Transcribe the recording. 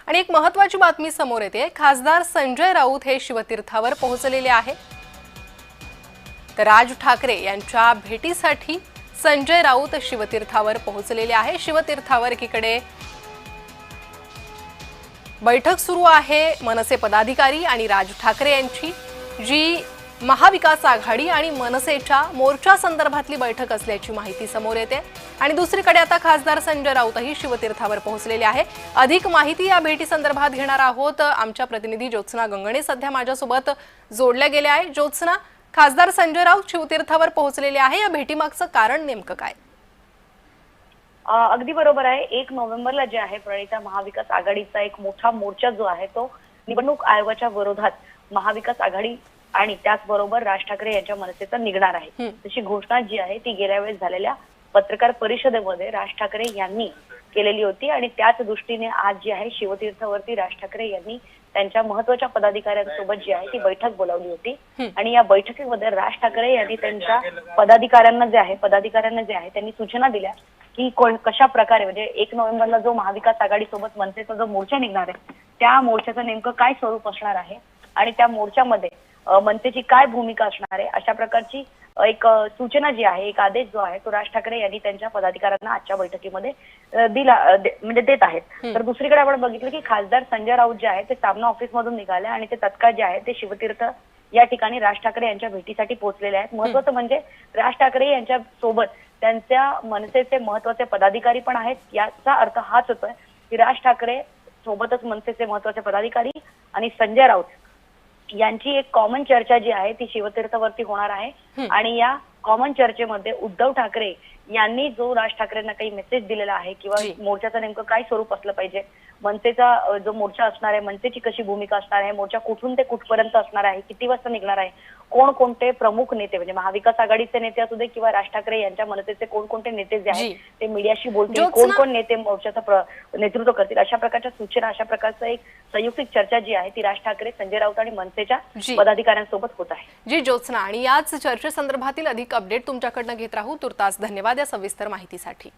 आणि एक महत्त्वाची बातमी समोर येते। खासदार संजय राऊत हे शिवतीर्थावर पोहोचलेले आहे। तर राज ठाकरे यांच्या भेटीसाठी संजय राऊत शिवतीर्थावर पोहोचलेले आहे। शिवतीर्थावर एकीकडे बैठक सुरू आहे मनसे पदाधिकारी आणि राज ठाकरे यांची, जी महाविकास आघाडी आणि मनसेच्या मोर्चा संदर्भातली बैठक असल्याची माहिती समोर येते। आणि दुसरीकडे आता खासदार संजय राऊतही शिवतीर्थावर पोहोचलेले आहे। अधिक माहिती या भेटी संदर्भात घेणार आहोत। आमच्या प्रतिनिधी ज्योत्सना गंगणे सध्या माझ्यासोबत जोडल्या गेल्या आहे। ज्योत्सना, खासदार संजय राऊत शिवतीर्थावर पोहोचलेले आहे, या भेटीमागचं कारण नेमकं काय? अगदी बरोबर आहे। 1 नोव्हेंबरला जे आहे प्रणिता महाविकास आघाडीचा एक मोठा मोर्चा जो आहे तो निवडणूक आयोगाच्या विरोधात महाविकास आघाडी आणि त्याचबरोबर राज ठाकरे यांच्या मनसेचा निघणार आहे। तशी घोषणा जी आहे ती गेल्या वेळेस झालेल्या पत्रकार परिषदेमध्ये राज ठाकरे यांनी केलेली होती आणि त्याच दृष्टीने आज जी आहे शिवतीर्थावरती राज ठाकरे यांनी त्यांच्या महत्त्वाच्या पदाधिकाऱ्यांसोबत जी आहे ती बैठक बोलावली होती। आणि या बैठकीमध्ये राज ठाकरे यांनी त्यांच्या पदाधिकाऱ्यांना जे आहे त्यांनी सूचना दिल्या की कशा प्रकारे म्हणजे 1 नोव्हेंबरला जो महाविकास आघाडी सोबत मनसेचा जो मोर्चा निघणार आहे त्या मोर्चाचं नेमकं काय स्वरूप असणार आहे आणि त्या मोर्चामध्ये मनसेची काय भूमिका असणार आहे, अशा प्रकारची एक सूचना जी आहे, एक आदेश जो आहे तो राज ठाकरे यांनी त्यांच्या पदाधिकाऱ्यांना आजच्या बैठकीमध्ये म्हणजे देत आहेत। तर दुसरीकडे आपण बघितलं की खासदार संजय राऊत जे आहे ते सामना ऑफिसमधून निघाले आणि ते तत्काळ जे आहे ते शिवतीर्थ या ठिकाणी राज ठाकरे यांच्या भेटीसाठी पोहोचलेले आहेत। महत्त्वाचं म्हणजे राज ठाकरे यांच्या सोबत त्यांच्या मनसेचे महत्त्वाचे पदाधिकारी पण आहेत। याचा अर्थ हाच होतोय की राज ठाकरे सोबतच मनसेचे महत्त्वाचे पदाधिकारी आणि संजय राऊत यांची एक कॉमन चर्चा जी आहे ती शिवतीर्थावरती होणार आहे। आणि या कॉमन चर्चेमध्ये उद्धव ठाकरे यांनी जो राज ठाकरेंना काही मेसेज दिलेला आहे किंवा मोर्चाचं नेमकं काय स्वरूप असलं पाहिजे, मनसेचा जो मोर्चा असणार आहे मनसेची कशी भूमिका असणार आहे, मोर्चा कुठून ते कुठपर्यंत असणार आहे, किती वाजता निघणार आहे, कोणकोणते प्रमुख नेते म्हणजे महाविकास आघाडीचे नेते असू दे किंवा राज ठाकरे यांच्या मनसेचे कोणकोणते नेते जे आहेत ते मीडियाशी बोलतील, कोण कोण नेते मोर्चाचं नेतृत्व करतील, अशा प्रकारच्या सूचना, अशा प्रकारचं एक संयुक्त चर्चा जी आहे ती राज ठाकरे, संजय राऊत आणि मनसेच्या पदाधिकाऱ्यांसोबत होत आहे। जी ज्योत्सना, आणि याच चर्चेसंदर्भातील अधिक अपडेट तुमच्याकडनं घेत राहू। तुर्तास धन्यवाद या सविस्तर माहितीसाठी।